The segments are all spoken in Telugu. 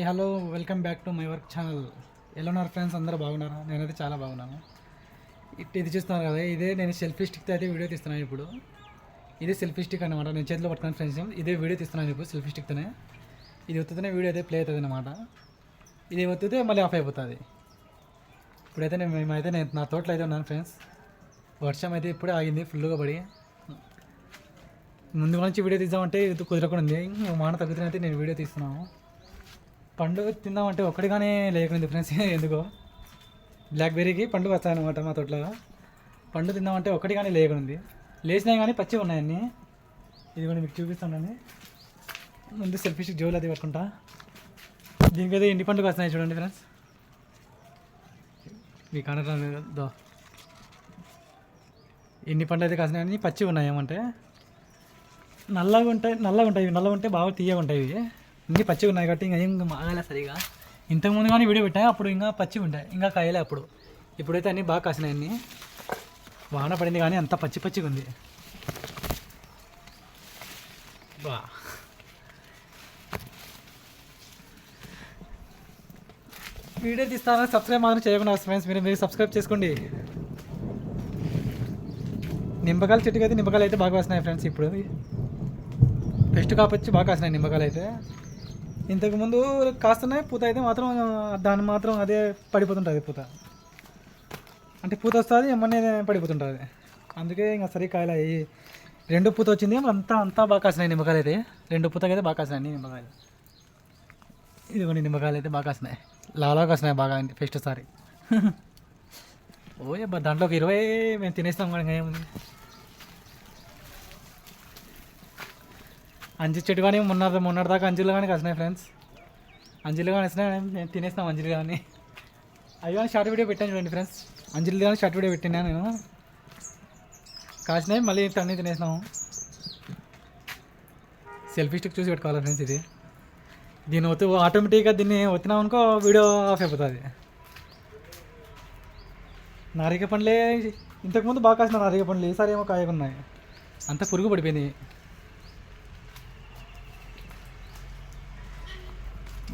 Hello, welcome back to my work channel. ఎలా ఉన్నారు ఫ్రెండ్స్? అందరూ బాగున్నారా? నేనైతే చాలా బాగున్నాను. ఇది చూస్తున్నారు కదా, ఇదే నేను సెల్ఫీ స్టిక్తో అయితే వీడియో తీస్తున్నాను ఇప్పుడు. ఇదే సెల్ఫీ స్టిక్ అనమాట, నేను చేతిలో పట్టుకున్నాను ఫ్రెండ్స్. ఇదే వీడియో తీస్తున్నాను ఇప్పుడు సెల్ఫీ స్టిక్తోనే. ఇది ఒత్తుతూనే వీడియో అయితే ప్లే అవుతుంది అనమాట. ఇది ఒత్తితే మళ్ళీ ఆఫ్ అయిపోతుంది. ఇప్పుడైతే నేను నా తోటలో అయితే ఉన్నాను ఫ్రెండ్స్. వర్షం అయితే ఇప్పుడే ఆగింది ఫుల్గా పడి. ముందు నుంచి వీడియో తీద్దామంటే ఇది కుదరకుండా ఉంది. వాన తగ్గుతున్నైతే నేను వీడియో తీస్తున్నాను. పండు తిందామంటే ఒక్కడిగానే లేకుండా ఫ్రెండ్స్, ఎందుకో బ్లాక్బెర్రీకి పండు వస్తాయన్నమాట మా తోటలో. పండు తిందామంటే ఒక్కడిగానే లేకుండా లేచినాయి, కానీ పచ్చి ఉన్నాయన్నీ. ఇది కూడా మీకు చూపిస్తానండి. ముందు సెల్ఫీ స్టిక్ జోలు అది పట్టుకుంటా. దీనికైతే ఎండి పండుగ వస్తున్నాయి చూడండి ఫ్రెండ్స్. మీకు అనదో ఎన్ని పండ్లు అయితే కాసినాయని పచ్చి ఉన్నాయి. ఏమంటే నల్లగా ఉంటాయి. నల్లగా ఉంటే బాగా తీయగా ఉంటాయి. ఇవి ఇన్ని పచ్చిగా ఉన్నాయి కాబట్టి ఇంకా ఏం మాగలే సరిగా. ఇంతకుముందు కానీ వీడియో పెట్టాయి, అప్పుడు ఇంకా పచ్చిగా ఉంటాయి, ఇంకా కాయలే అప్పుడు. ఇప్పుడైతే అన్నీ బాగా కాసినాయి. అన్నీ వాన పడింది కానీ అంత పచ్చిగా ఉంది. బా వీడియో తీస్తాను. సబ్స్క్రైబ్ మాత్రం చేయకుండా ఫ్రెండ్స్, మీరు సబ్స్క్రైబ్ చేసుకోండి. నిమ్మకాయల చెట్టుకి అయితే నిమ్మకాయలు అయితే బాగా వస్తున్నాయి ఫ్రెండ్స్. ఇప్పుడు ఫస్ట్ కాపొచ్చి బాగా కాస్తున్నాయి నిమ్మకాయలు అయితే. ఇంతకుముందు కాస్తున్నాయి, పూత అయితే మాత్రం దాన్ని మాత్రం అదే పడిపోతుంటుంది పూత. అంటే పూత వస్తుంది ఎమ్మనే పడిపోతుంటుంది. అందుకే ఇంకా సరే కాయలు అయ్యి రెండు పూత వచ్చింది. అంతా బాగా కాసినాయి నిమ్మకాయలు అయితే. రెండు పూతకి అయితే బాగా కాసినాయి నిమ్మకాయలు. ఇదిగోండి నిమ్మకాయలు అయితే బాగా కాసినాయి, లాలా కాసినాయి బాగా ఫస్ట్ సారి. ఓ దాంట్లో ఒక 20 మేము తినేస్తాం కానీ ఏముంది. అంజి చెట్టు కానీ మొన్నటిదాకా అంజీలు కానీ కాసినాయి ఫ్రెండ్స్. అంజీలు కానీ వస్తున్నాయి, నేను తినేస్తాం అంజీలు కానీ. అవి కానీ షార్ట్ వీడియో పెట్టాను చూడండి ఫ్రెండ్స్. అంజీలు కానీ షార్ట్ వీడియో పెట్టినా నేను. కాసినాయి మళ్ళీ అన్నీ తినేసినాము. సెల్ఫీ స్టిక్ చూసి పెట్టుకోవాలి ఫ్రెండ్స్. ఇది దీన్ని ఆటోమేటిక్గా దీన్ని వచ్చినాం అనుకో వీడియో ఆఫ్ అయిపోతుంది. నారిక పండ్లే ఇంతకుముందు బాగా కాసిన నారిక పండ్లు, ఈసారి ఏమో కాయకున్నాయి, అంత పురుగు పడిపోయింది.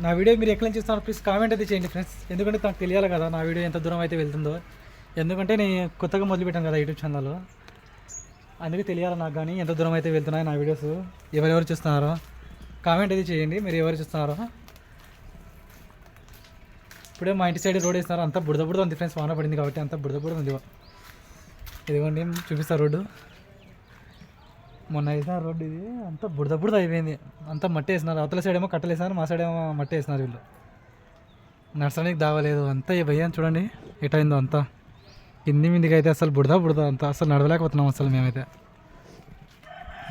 నా వీడియో మీరు ఎక్కడ నుంచి చూస్తున్నారు ప్లీజ్ కామెంట్ అయితే చేయండి ఫ్రెండ్స్. ఎందుకంటే నాకు తెలియాలి కదా నా వీడియో ఎంత దూరం అయితే వెళ్తుందో. ఎందుకంటే నేను కొత్తగా మొదలుపెట్టాను కదా యూట్యూబ్ ఛానల్లో, అందుకే తెలియాలి నాకు కానీ ఎంత దూరం అయితే వెళ్తున్నాయి నా వీడియోస్. ఎవరెవరు చూస్తున్నారో కామెంట్ అయితే చేయండి, మీరు ఎవరు చూస్తున్నారో. ఇప్పుడే మా ఇంటి సైడ్ రోడ్ వేస్తున్నారు, అంతా బుడద ఉంది ఫ్రెండ్స్. వాన పడింది కాబట్టి అంతా బుడద ఉంది. ఇదిగోండి చూపిస్తారు రోడ్డు. మొన్న వేసిన రోడ్డు ఇది అంతా బుడద అయిపోయింది. అంతా మట్టి వేసినారు. అవతల సైడ్ ఏమో కట్టలు వేసినారు, మా సైడ్ ఏమో మట్టి వేసినారు. వీళ్ళు నడచడానికి దావలేదు. అంతా భయ్యాన్ని చూడండి ఎటైందో. అంతా కింది మీదికి అయితే అసలు బుడద అంతా అసలు నడవలేకపోతున్నాం అసలు మేమైతే.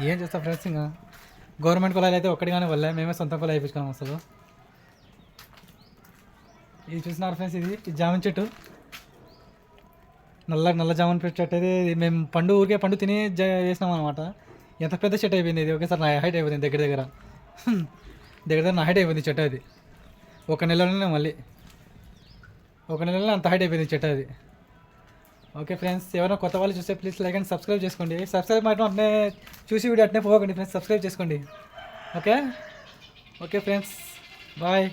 ఏం చేస్తాం ఫ్రెండ్స్, ఇంకా గవర్నమెంట్ కులాలు అయితే ఒక్కడిగానే వల్లే, మేమే సొంత కులా వేయించుకున్నాం అసలు. ఇది చూసినారు ఫ్రెండ్స్, ఇది జామ చెట్టు, నల్ల జామున్ చెట్టు అయితే. మేము ఊరికే పండు తిని వేసినాం అనమాట. ఎంత పెద్ద చెట్టు అయిపోయింది ఇది. ఒకేసారి నా హైట్ అయిపోయింది, దగ్గర నా హైట్ అయిపోయింది చెట్టు అది. ఒక నెలలోనే అంత హైట్ అయిపోయింది చెట్టు అది. ఓకే ఫ్రెండ్స్, ఎవరైనా కొత్త వాళ్ళు చూస్తే ప్లీజ్ లైక్ అండ్ సబ్స్క్రైబ్ చేసుకోండి. సబ్స్క్రైబ్ మాత్రం అట్నే చూసి వీడియో అట్నే పోకండి ఫ్రెండ్స్, సబ్స్క్రైబ్ చేసుకోండి. Okay friends, bye.